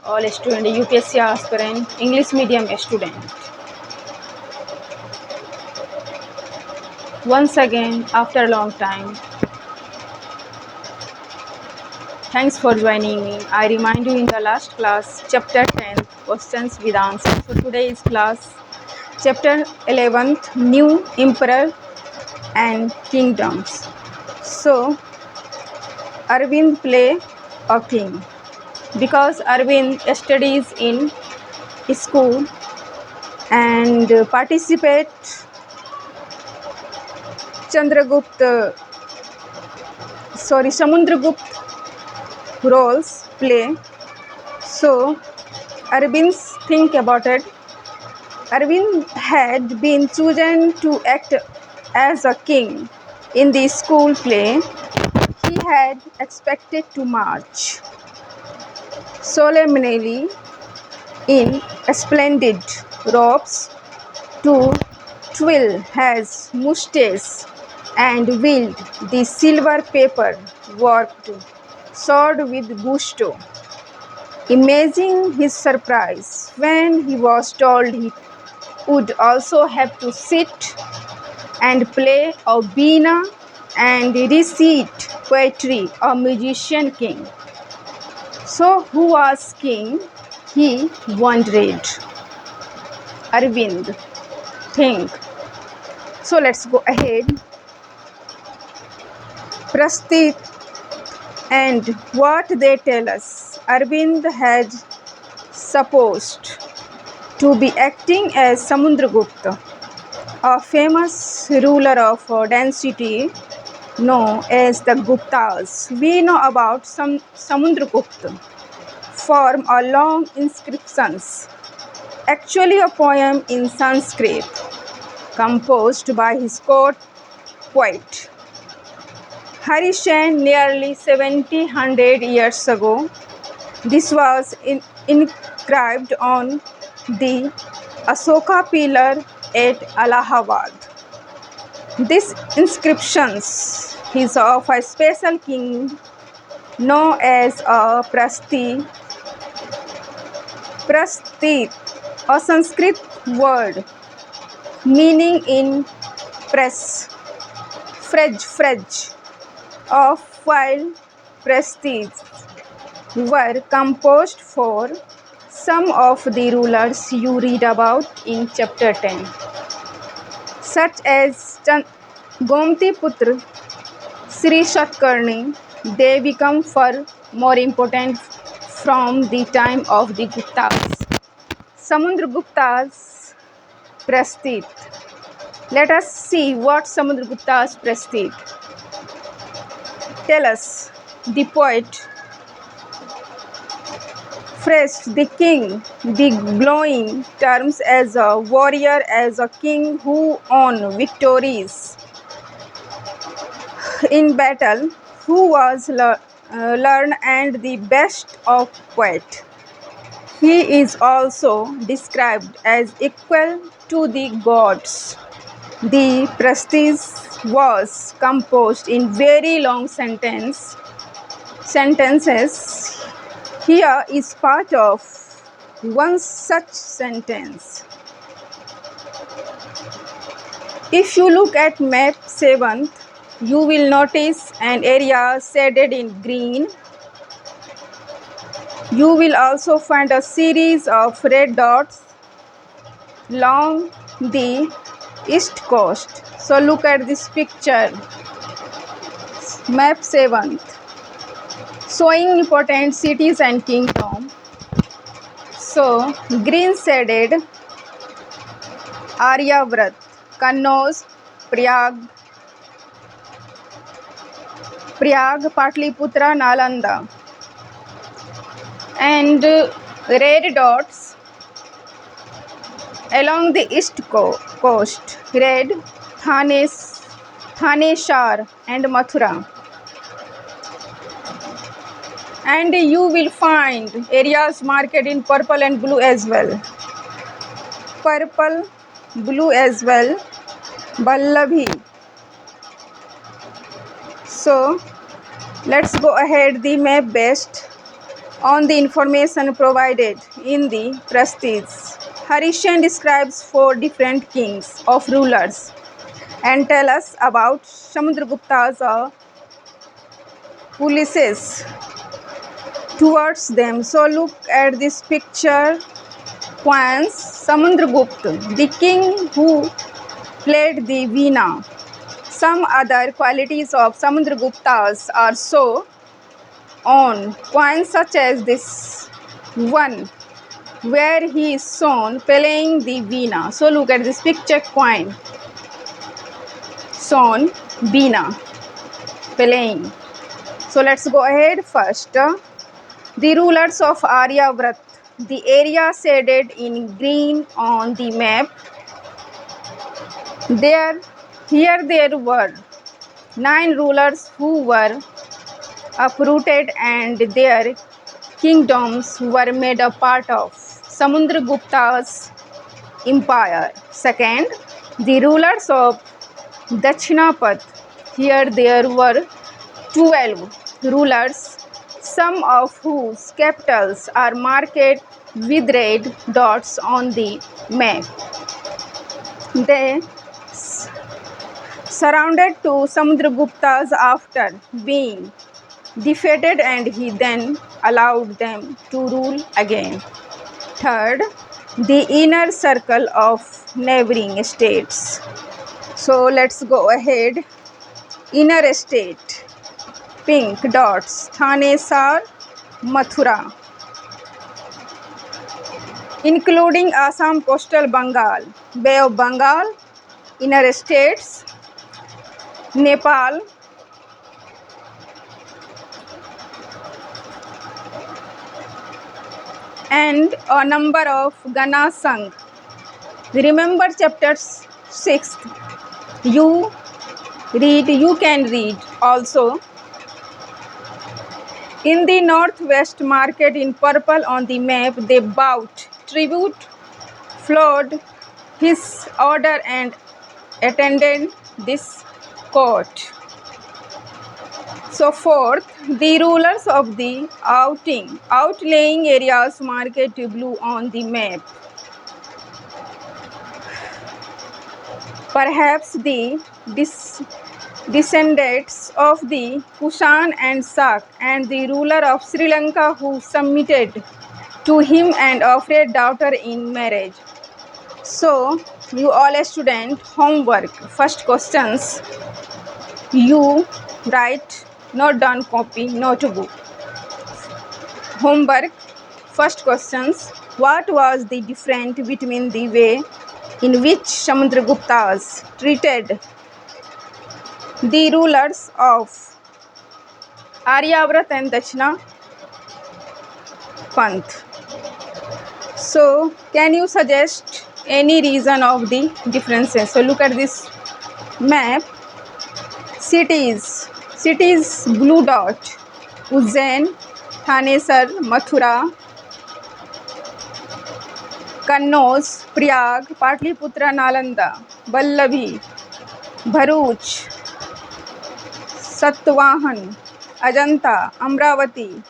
all student, UPSC aspirant, English medium student. Once again, after a long time, thanks for joining me. I remind you in the last class, chapter 10, questions with answers. So today's class, chapter 11th, new emperor and kingdoms. So Arvind play a king because Arvind studies in school and participate Samundragupta roles play. So Arvind think about it. Arvind had been chosen to act as a king in the school play. He had expected to march solemnly in splendid robes, to twirl his moustache and wield the silver paper worked sword with gusto. Imagine his surprise when he was told he would also have to sit and play a veena and recite poetry, a musician king. So who was king? He wondered. Arvind, think. So let's go ahead. Prasthit and what they tell us. Arvind has supposed to be acting as Samundragupta, a famous ruler of density known as the Guptas. We know about Samundragupta from a long inscriptions, actually a poem in Sanskrit composed by his court poet Harishan nearly 1700 years ago. This was inscribed on the Asoka pillar at Allahabad. This inscription is of a special king known as a Prasthit, a Sanskrit word meaning in press, fridge, of while prestige were composed for some of the rulers you read about in chapter 10, such as Gomti Putra, Sri Shatkarni. They become far more important from the time of the Guptas. Samundragupta's Prasthit. Let us see what Samundragupta's Prasthit tell us. The poet phrased the king, the glowing terms as a warrior, as a king who won victories in battle, who was learned and the best of poet. He is also described as equal to the gods. The Prestige was composed in very long sentences. Here is part of one such sentence. If you look at map 7th, you will notice an area shaded in green. You will also find a series of red dots along the east coast. So look at this picture, map 7th, showing important cities and kingdom. So green shaded Aryavrat, Kannauj, Prayag, Patliputra, Nalanda, and red dots along the east coast, red Thaneshar and Mathura. And you will find areas marked in purple and blue as well. Purple, blue as well, Vallabhi. So let's go ahead the map based. on the information provided in the Prestige. Harishan describes 4 different kings of rulers and tell us about Samudragupta's policies towards them. So look at this picture. Points Samudragupta, the king who played the veena. Some other qualities of Samudragupta's are so on coins such as this one where he is shown playing the veena. So look at this picture coin shown veena playing. So let's go ahead first. The rulers of Aryavrat, the area shaded in green on the map. Here there were 9 rulers who were uprooted and their kingdoms were made a part of Samudragupta's empire. Second, the rulers of Dakshinapad. Here there were 12 rulers, some of whose capitals are marked with red dots on the map. They surrounded to Samudragupta's after being defeated, and he then allowed them to rule again. Third, the inner circle of neighboring states. So let's go ahead. Inner state, pink dots, Thane, Sar, Mathura, including Assam, coastal Bengal, Bay of Bengal, inner states, Nepal, and a number of Gana Sangh. Remember chapter 6. You can read also. In the northwest market in purple on the map, they bowed tribute, followed his order and attended this court. So fourth, the rulers of the outlying areas marked blue on the map. Perhaps the descendants of the Kushan and Sak and the ruler of Sri Lanka who submitted to him and offered daughter in marriage. So you all student homework. First questions you write, note down, copy, notebook. Homework. First questions: what was the difference between the way in which Samudraguptas treated the rulers of Aryavrat and Dakshina Panth? So can you suggest any reason of the differences? So look at this map. Cities, blue dot, Ujjain, Thanesar, Mathura, Kannauj, Prayag, Patliputra, Nalanda, Vallabhi, Bharuch, Satwahan, Ajanta, Amravati,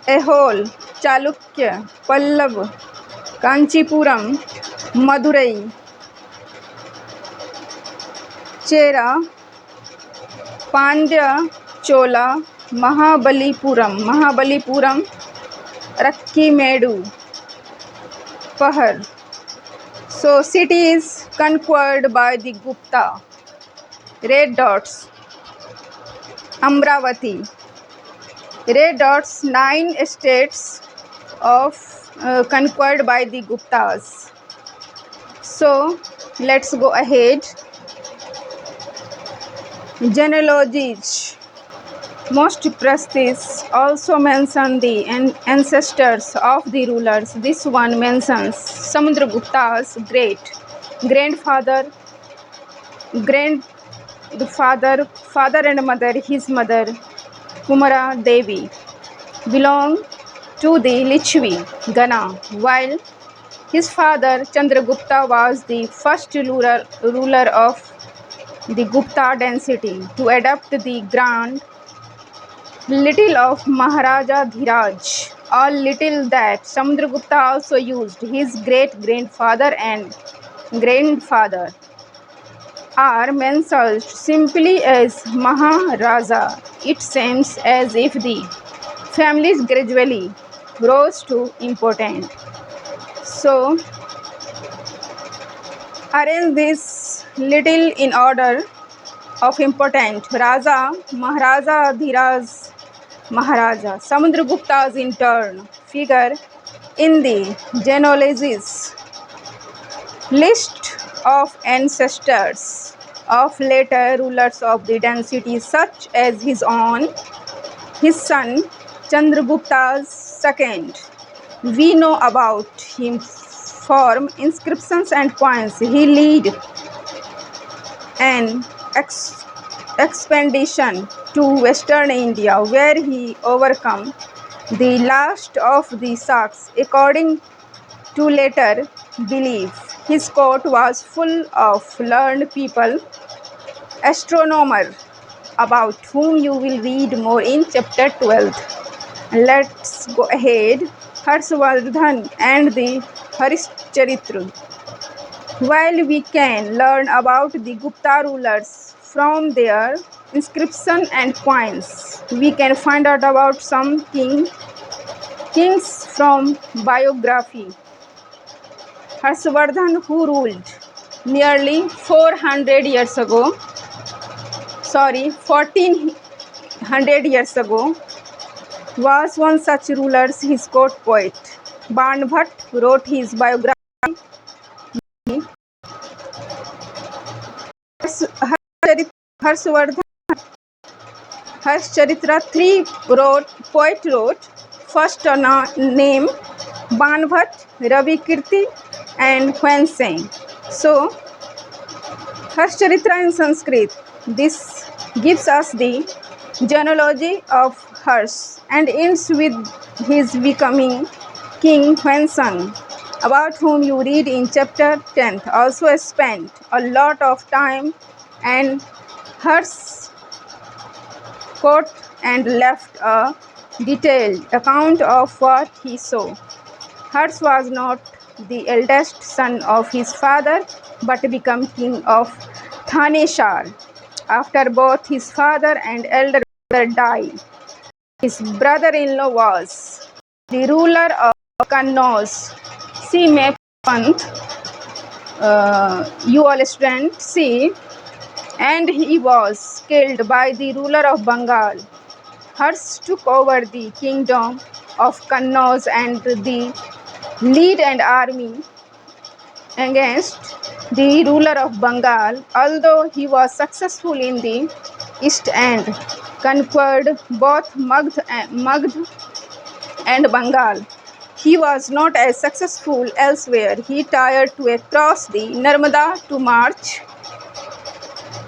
Ehol, Chalukya, Pallav, Kanchipuram, Madurai, Chera, Pandya, Chola, Mahabalipuram, Rakkimedu, Pahar. So cities conquered by the Gupta. Red dots. Amravati. Red dots, 9 states of conquered by the Guptas. So let's go ahead. Genealogies. Most prestige also mention the ancestors of the rulers. This one mentions Samudragupta's grandfather, father and mother. His mother Kumara Devi belonged to the Lichvi Gana, while his father Chandragupta was the first ruler of the Gupta dynasty to adopt the grand title of Maharaja Dhiraj. all little that Samudragupta also used. His great-grandfather and grandfather are mentioned simply as Maharaja. It seems as if the families gradually rose to importance. So, arrange this little in order of importance. Raja, Maharaja, Dhiraj, Maharaja. Samudragupta's in turn figure in the genealogies list of ancestors of later rulers of the dynasty such as his son Chandragupta's second. We know about him from inscriptions and coins. He led an expedition to western India where he overcame the last of the Shaks. According to later belief, his court was full of learned people, astronomers, about whom you will read more in chapter 12. Let's go ahead. Harshvardhan and the Harishcharitra. While we can learn about the Gupta rulers from their inscription and coins, we can find out about some kings from biography. Harshvardhan, who ruled nearly 400 years ago, 1400 years ago, was one such ruler. His court poet Banbhat wrote his biography. Harshcharitra, poet wrote. First name Banbhat, Ravi Kirti and Huanseng. So Harshcharitra in Sanskrit. This gives us the genealogy of Harsh and ends with his becoming King Huanseng, about whom you read in chapter 10. Also spent a lot of time and Harsh's court and left a detailed account of what he saw. Harsh was not the eldest son of his father but became king of Thaneshar after both his father and elder brother died. His brother-in-law was the ruler of Kannauj. See map Panth. You all students see. And he was killed by the ruler of Bengal. Harsh took over the kingdom of Kannauj and the lead an army against the ruler of Bengal. Although he was successful in the east and conquered both Magध and Bengal, he was not as successful elsewhere. He tried to cross the Narmada to march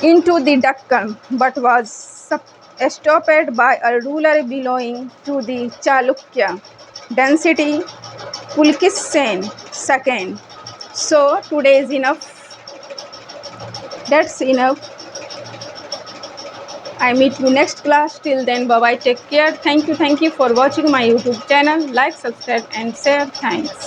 into the Deccan, but was stopped by a ruler belonging to the Chalukya dynasty, Pulkishen II. So today is enough. That's enough. I meet you next class. Till then, bye bye. Take care. Thank you for watching my YouTube channel. Like, subscribe, and share. Thanks.